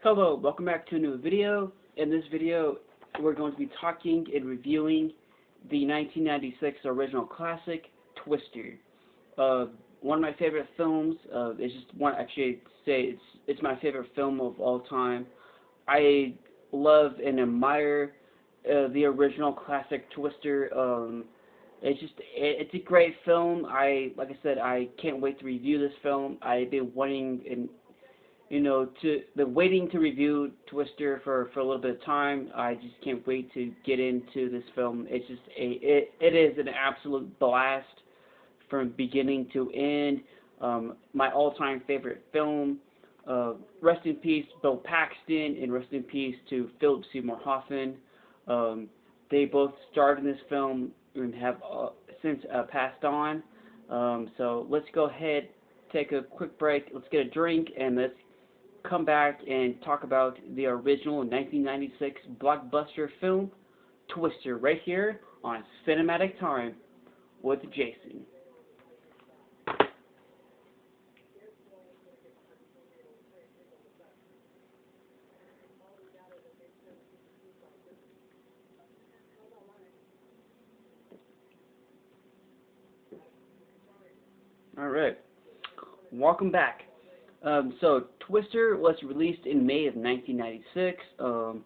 Hello, welcome back to a new video. In this video, we're going to be talking and reviewing the 1996 original classic, Twister. One of my favorite films. It's just one. Actually, say it's my favorite film of all time. I love and admire the original classic Twister. It's a great film. Like I said, I can't wait to review this film. I've been wanting and been waiting to review Twister for a little bit of time. I just can't wait to get into this film. It's just it is an absolute blast from beginning to end. My all-time favorite film. Rest in peace, Bill Paxton, and rest in peace to Philip Seymour Hoffman. They both starred in this film and have since passed on. So let's go ahead, take a quick break. Let's get a drink, and let's come back and talk about the original 1996 blockbuster film, Twister, right here on Cinematic Time with Jason. Alright, welcome back. So Twister was released in May of 1996. The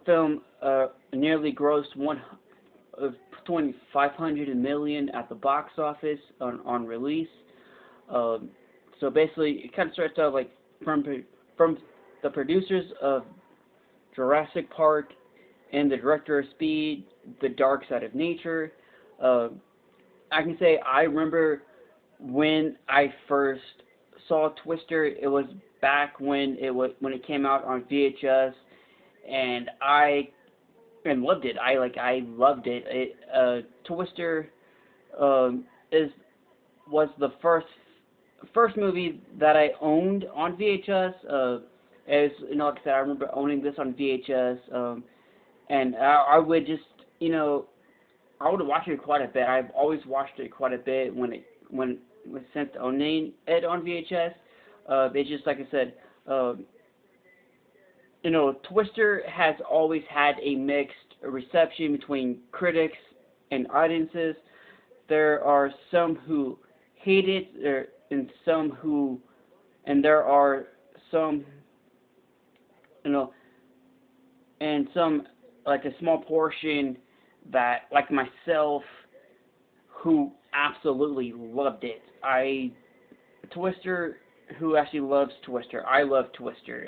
film nearly grossed 500 million at the box office on release. So basically, it kind of starts out like from the producers of Jurassic Park and the director of Speed, The Dark Side of Nature. I can say I remember when I first saw Twister. It was back when it came out on VHS, and I loved it. I loved it. Twister was the first movie that I owned on VHS. As like I said, I remember owning this on VHS, and I would just I would watch it quite a bit. I've always watched it quite a bit when since owning it on VHS. It's just like I said, Twister has always had a mixed reception between critics and audiences. There are some who hate it, and there are some, and some, like a small portion that, like myself, who absolutely loved it. Twister, who actually loves Twister. I love Twister.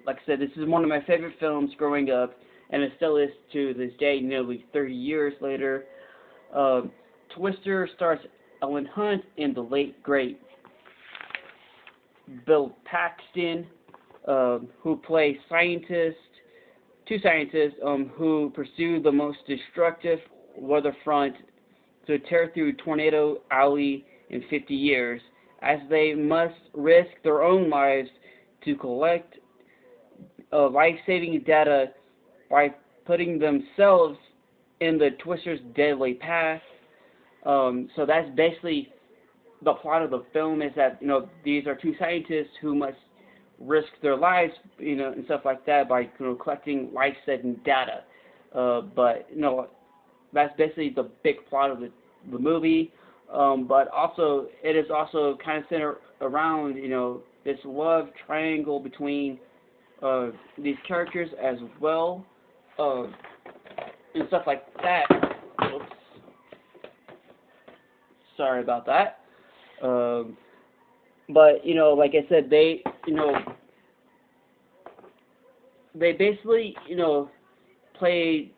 Like I said, this is one of my favorite films growing up, and it still is to this day, nearly 30 years later. Twister stars Ellen Hunt and the late great Bill Paxton, who play two scientists who pursue the most destructive weatherfront to tear through Tornado Alley in 50 years, as they must risk their own lives to collect life-saving data by putting themselves in the Twister's deadly path. So that's basically the plot of the film, is that these are two scientists who must risk their lives, and stuff like that by collecting life-saving data. But that's basically the big plot of the movie. But also, it is also kind of centered around this love triangle between these characters as well, and stuff like that. Oops. Sorry about that. But like I said, they basically play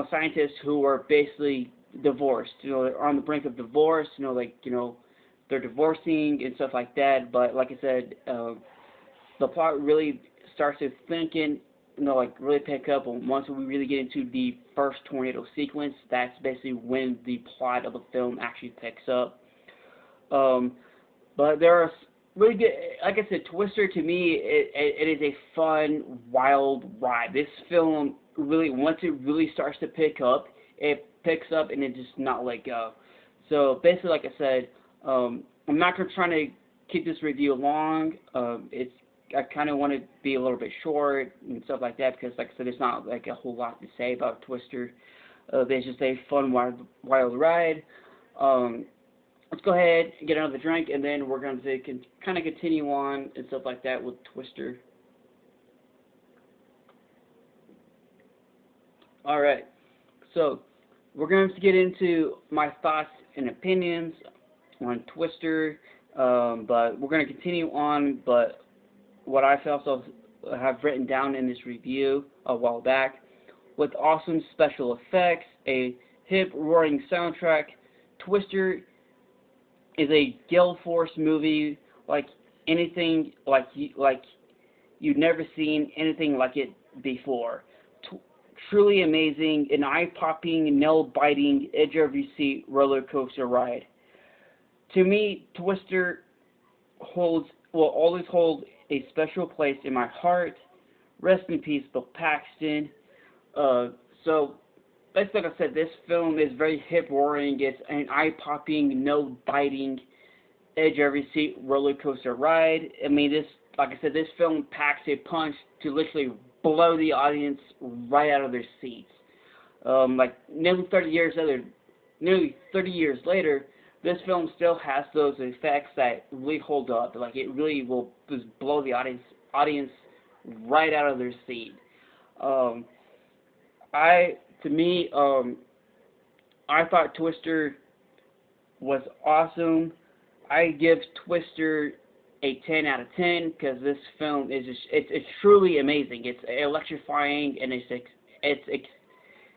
scientists who are basically divorced. They're on the brink of divorce. They're divorcing and stuff like that. But like I said, the plot really starts to thinking, really pick up once we really get into the first tornado sequence. That's basically when the plot of the film actually picks up. But there are really good, like I said, Twister to me, it is a fun, wild ride. This film really, once it really starts to pick up, it picks up and it just not let go. So basically, like I said, I'm not trying to keep this review long. It's I kind of want to be a little bit short and stuff like that because, like I said, there's not like a whole lot to say about Twister. It's just a fun, wild ride. Let's go ahead and get another drink, and then we're going to kind of continue on and stuff like that with Twister. Alright, so we're going to get into my thoughts and opinions on Twister, but we're going to continue on, but what I also have written down in this review a while back, with awesome special effects, a hip roaring soundtrack, Twister is a gale force movie like anything like you've never seen anything like it before. Truly amazing, an eye-popping, nail-biting, edge-of-your-seat roller coaster ride. To me, Twister will always hold a special place in my heart. Rest in peace, Bill Paxton. So, like I said, this film is very hip-roaring. It's an eye-popping, nail-biting, edge-of-your-seat roller coaster ride. I mean, like I said, this film packs a punch to literally blow the audience right out of their seats. Like nearly 30 years later, this film still has those effects that really hold up. Like it really will just blow the audience right out of their seat. I thought Twister was awesome. I give Twister a 10 out of 10 because this film is it's truly amazing. It's electrifying and it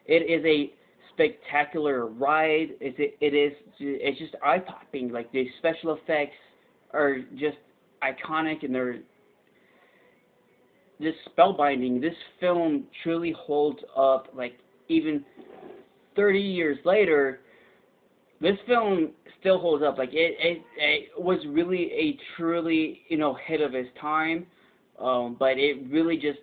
is a spectacular ride. It's just eye popping. Like the special effects are just iconic and they're just spellbinding. This film truly holds up. Like even 30 years later, this film still holds up. Like it was really a truly hit of its time, but it really just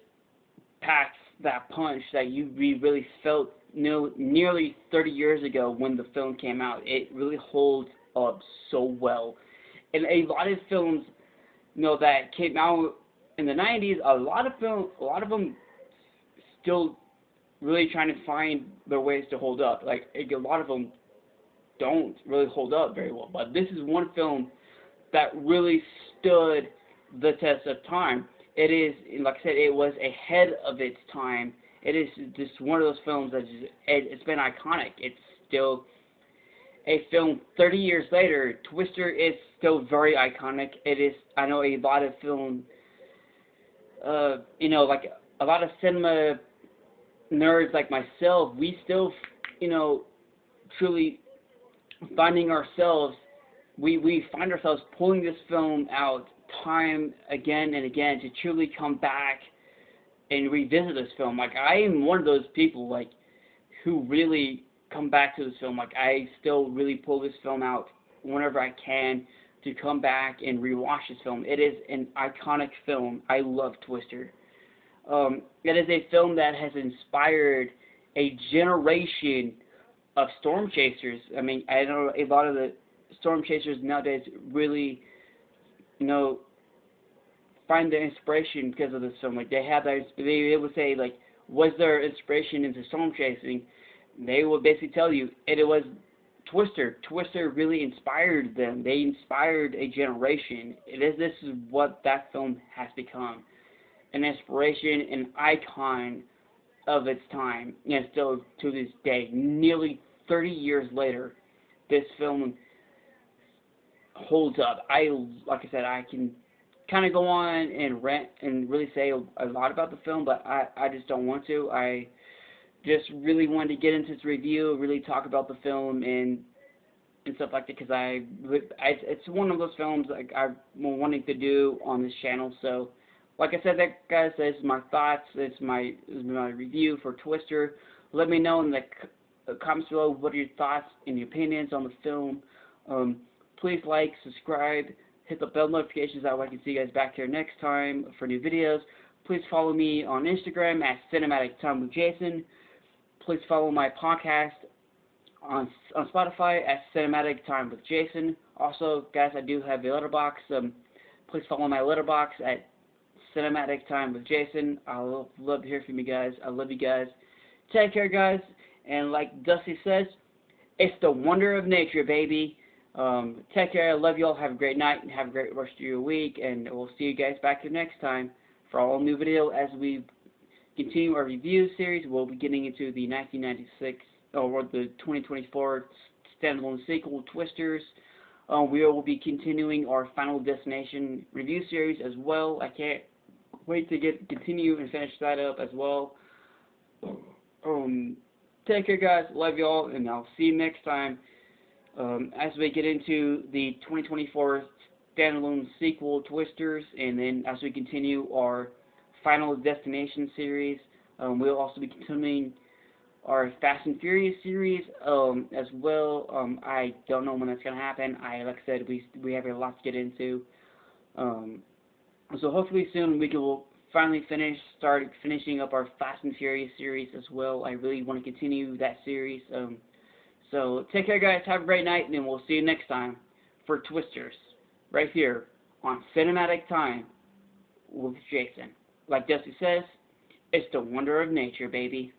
packs that punch that we really felt nearly 30 years ago when the film came out. It really holds up so well, and a lot of films that came out in the 90s, a lot of them still really trying to find their ways to hold up. Like a lot of them don't really hold up very well, but this is one film that really stood the test of time. It is, like I said, it was ahead of its time. It is just one of those films that it's been iconic. It's still a film 30 years later. Twister is still very iconic. It is, I know a lot of film, like a lot of cinema nerds like myself, we still, truly finding ourselves, we find ourselves pulling this film out time again and again to truly come back and revisit this film. Like I am one of those people like who really come back to this film. Like I still really pull this film out whenever I can to come back and rewatch this film. It is an iconic film. I love Twister. It is a film that has inspired a generation of storm chasers. I mean, I know a lot of the storm chasers nowadays really, find their inspiration because of this film. Like they would say like, was their inspiration into storm chasing? They will basically tell you it was Twister. Twister really inspired them. They inspired a generation. This is what that film has become. An inspiration, an icon of its time. And still to this day, nearly 30 years later, this film holds up. Like I said, I can kind of go on and rant and really say a lot about the film, but I just don't want to. I just really wanted to get into this review, really talk about the film and stuff like that, because it's one of those films like I've been wanting to do on this channel. So, like I said, that guys, that's my thoughts. This is my review for Twister. Let me know in the comments below what are your thoughts and your opinions on the film. Please like, subscribe, hit the bell notifications that way I can see you guys back here next time for new videos. Please follow me on Instagram at Cinematic Time with Jason. Please follow my podcast on Spotify at Cinematic Time with Jason. Also, guys, I do have a letterbox. Please follow my letterbox at Cinematic Time with Jason. I'll love to hear from you guys. I love you guys. Take care, guys. And like Dusty says, it's the wonder of nature, baby. Take care. I love you all. Have a great night and have a great rest of your week. And we'll see you guys back here next time for all new video as we continue our review series. We'll be getting into the 1996 or the 2024 standalone sequel, Twisters. We will be continuing our Final Destination review series as well. I can't wait to continue and finish that up as well. Take care, guys. Love y'all, and I'll see you next time as we get into the 2024 standalone sequel, Twisters, and then as we continue our Final Destination series. We'll also be continuing our Fast and Furious series as well. I don't know when that's going to happen. Like I said, we have a lot to get into. So hopefully soon we will finally start finishing up our Fast and Furious series as well. I really want to continue that series. So take care, guys. Have a great night, and then we'll see you next time for Twisters right here on Cinematic Time with Jason. Like Dusty says, it's the wonder of nature, baby.